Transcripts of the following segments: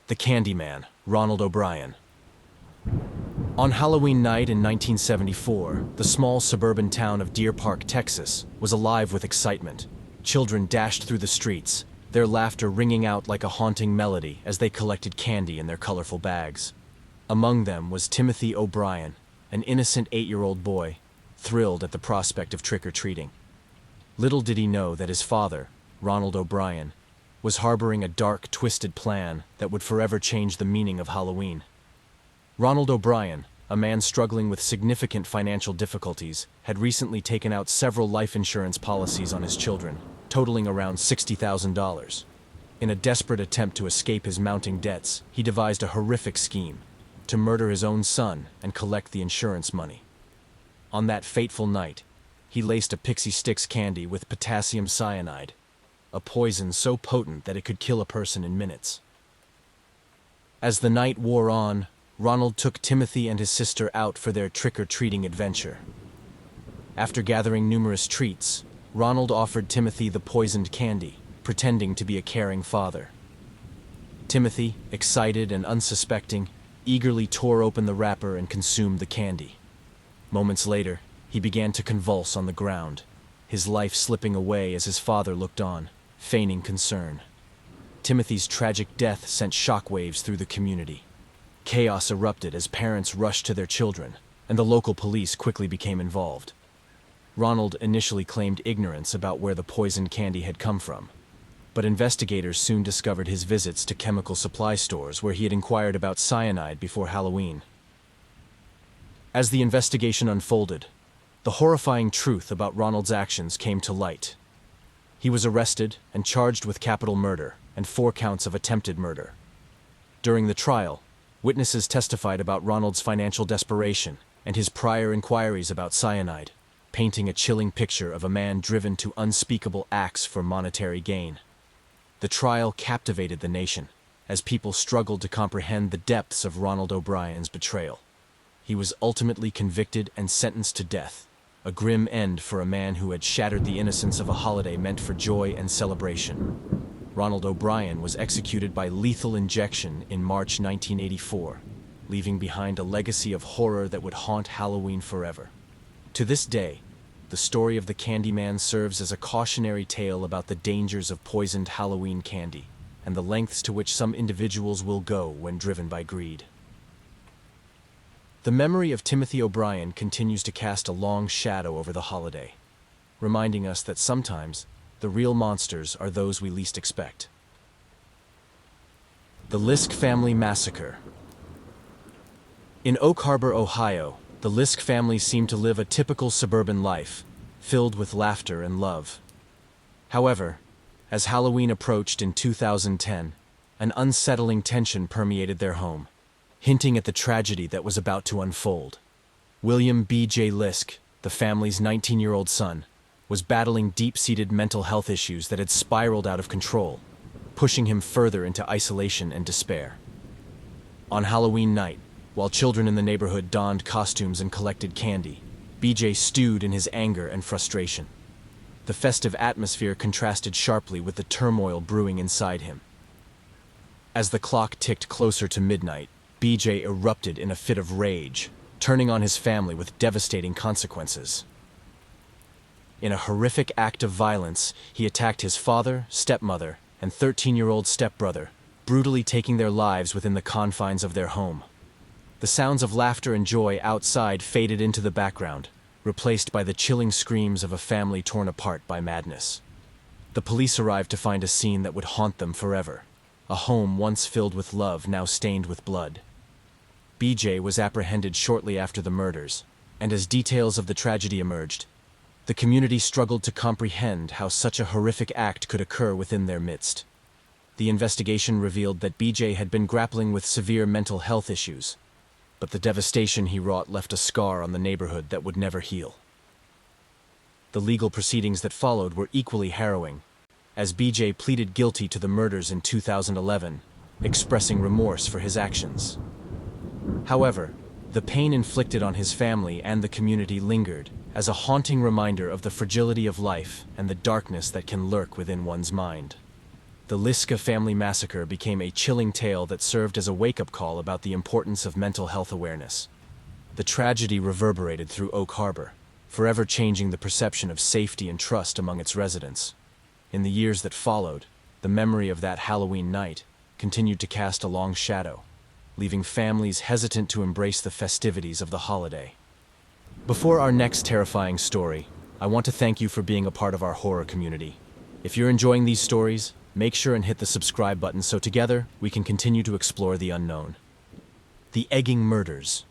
The Candyman, Ronald O'Brien. On Halloween night in 1974, the small suburban town of Deer Park, Texas, was alive with excitement. Children dashed through the streets, their laughter ringing out like a haunting melody as they collected candy in their colorful bags. Among them was Timothy O'Brien, an innocent 8-year-old boy, thrilled at the prospect of trick-or-treating. Little did he know that his father, Ronald O'Brien, was harboring a dark, twisted plan that would forever change the meaning of Halloween. Ronald O'Brien, a man struggling with significant financial difficulties, had recently taken out several life insurance policies on his children, totaling around $60,000. In a desperate attempt to escape his mounting debts, he devised a horrific scheme to murder his own son and collect the insurance money. On that fateful night, he laced a Pixie Stix candy with potassium cyanide, a poison so potent that it could kill a person in minutes. As the night wore on, Ronald took Timothy and his sister out for their trick-or-treating adventure. After gathering numerous treats, Ronald offered Timothy the poisoned candy, pretending to be a caring father. Timothy, excited and unsuspecting, eagerly tore open the wrapper and consumed the candy. Moments later, he began to convulse on the ground, his life slipping away as his father looked on, feigning concern. Timothy's tragic death sent shockwaves through the community. Chaos erupted as parents rushed to their children, and the local police quickly became involved. Ronald initially claimed ignorance about where the poisoned candy had come from, but investigators soon discovered his visits to chemical supply stores where he had inquired about cyanide before Halloween. As the investigation unfolded, the horrifying truth about Ronald's actions came to light. He was arrested and charged with capital murder and 4 counts of attempted murder. During the trial, witnesses testified about Ronald's financial desperation and his prior inquiries about cyanide, painting a chilling picture of a man driven to unspeakable acts for monetary gain. The trial captivated the nation, as people struggled to comprehend the depths of Ronald O'Brien's betrayal. He was ultimately convicted and sentenced to death, a grim end for a man who had shattered the innocence of a holiday meant for joy and celebration. Ronald O'Brien was executed by lethal injection in March 1984, leaving behind a legacy of horror that would haunt Halloween forever. To this day, the story of the Candyman serves as a cautionary tale about the dangers of poisoned Halloween candy and the lengths to which some individuals will go when driven by greed. The memory of Timothy O'Brien continues to cast a long shadow over the holiday, reminding us that sometimes the real monsters are those we least expect. The Lisk Family Massacre. In Oak Harbor, Ohio, the Lisk family seemed to live a typical suburban life, filled with laughter and love. However, as Halloween approached in 2010, an unsettling tension permeated their home, hinting at the tragedy that was about to unfold. William B.J. Lisk, the family's 19-year-old son, was battling deep-seated mental health issues that had spiraled out of control, pushing him further into isolation and despair. On Halloween night, while children in the neighborhood donned costumes and collected candy, BJ stewed in his anger and frustration. The festive atmosphere contrasted sharply with the turmoil brewing inside him. As the clock ticked closer to midnight, BJ erupted in a fit of rage, turning on his family with devastating consequences. In a horrific act of violence, he attacked his father, stepmother, and 13-year-old stepbrother, brutally taking their lives within the confines of their home. The sounds of laughter and joy outside faded into the background, replaced by the chilling screams of a family torn apart by madness. The police arrived to find a scene that would haunt them forever, a home once filled with love now stained with blood. BJ was apprehended shortly after the murders, and as details of the tragedy emerged, the community struggled to comprehend how such a horrific act could occur within their midst. The investigation revealed that BJ had been grappling with severe mental health issues, but the devastation he wrought left a scar on the neighborhood that would never heal. The legal proceedings that followed were equally harrowing, as BJ pleaded guilty to the murders in 2011, expressing remorse for his actions. However, the pain inflicted on his family and the community lingered, as a haunting reminder of the fragility of life and the darkness that can lurk within one's mind. The Liska family massacre became a chilling tale that served as a wake-up call about the importance of mental health awareness. The tragedy reverberated through Oak Harbor, forever changing the perception of safety and trust among its residents. In the years that followed, the memory of that Halloween night continued to cast a long shadow, leaving families hesitant to embrace the festivities of the holiday. Before our next terrifying story, I want to thank you for being a part of our horror community. If you're enjoying these stories, make sure and hit the subscribe button so together we can continue to explore the unknown. The Egging Murders.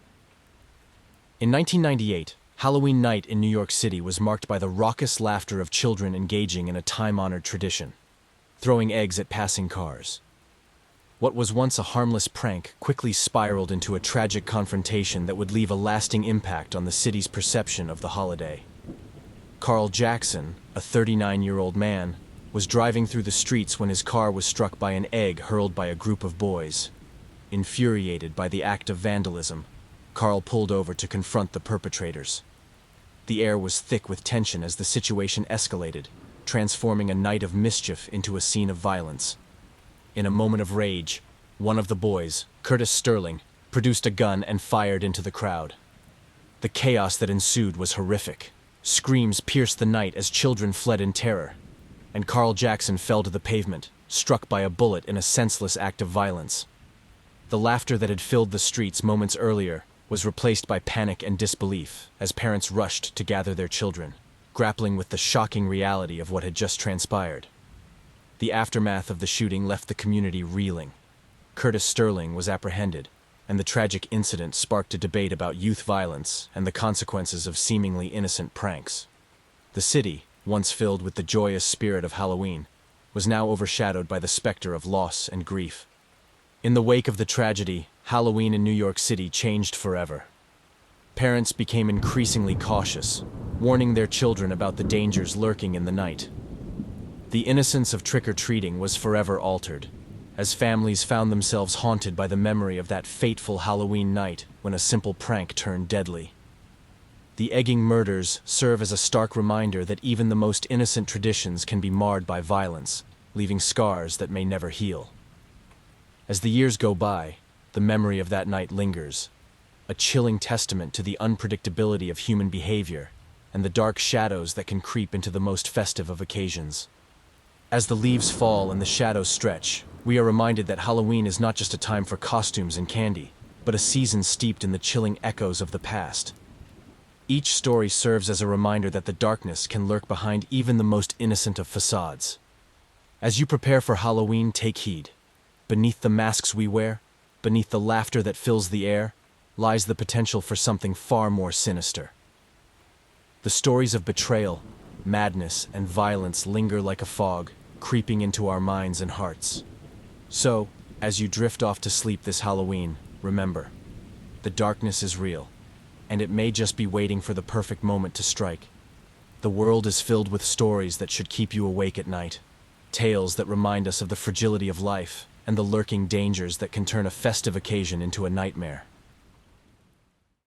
In 1998, Halloween night in New York City was marked by the raucous laughter of children engaging in a time-honored tradition, throwing eggs at passing cars. What was once a harmless prank quickly spiraled into a tragic confrontation that would leave a lasting impact on the city's perception of the holiday. Carl Jackson, a 39-year-old man, was driving through the streets when his car was struck by an egg hurled by a group of boys. Infuriated by the act of vandalism, Carl pulled over to confront the perpetrators. The air was thick with tension as the situation escalated, transforming a night of mischief into a scene of violence. In a moment of rage, one of the boys, Curtis Sterling, produced a gun and fired into the crowd. The chaos that ensued was horrific. Screams pierced the night as children fled in terror, and Carl Jackson fell to the pavement, struck by a bullet in a senseless act of violence. The laughter that had filled the streets moments earlier was replaced by panic and disbelief as parents rushed to gather their children, grappling with the shocking reality of what had just transpired. The aftermath of the shooting left the community reeling. Curtis Sterling was apprehended, and the tragic incident sparked a debate about youth violence and the consequences of seemingly innocent pranks. The city, once filled with the joyous spirit of Halloween, was now overshadowed by the specter of loss and grief. In the wake of the tragedy, Halloween in New York City changed forever. Parents became increasingly cautious, warning their children about the dangers lurking in the night. The innocence of trick-or-treating was forever altered, as families found themselves haunted by the memory of that fateful Halloween night when a simple prank turned deadly. The Egging Murders serve as a stark reminder that even the most innocent traditions can be marred by violence, leaving scars that may never heal. As the years go by, the memory of that night lingers, a chilling testament to the unpredictability of human behavior and the dark shadows that can creep into the most festive of occasions. As the leaves fall and the shadows stretch, we are reminded that Halloween is not just a time for costumes and candy, but a season steeped in the chilling echoes of the past. Each story serves as a reminder that the darkness can lurk behind even the most innocent of facades. As you prepare for Halloween, take heed. Beneath the masks we wear, beneath the laughter that fills the air, lies the potential for something far more sinister. The stories of betrayal, madness, and violence linger like a fog, creeping into our minds and hearts. So, as you drift off to sleep this Halloween, remember, the darkness is real, and it may just be waiting for the perfect moment to strike. The world is filled with stories that should keep you awake at night, tales that remind us of the fragility of life and the lurking dangers that can turn a festive occasion into a nightmare.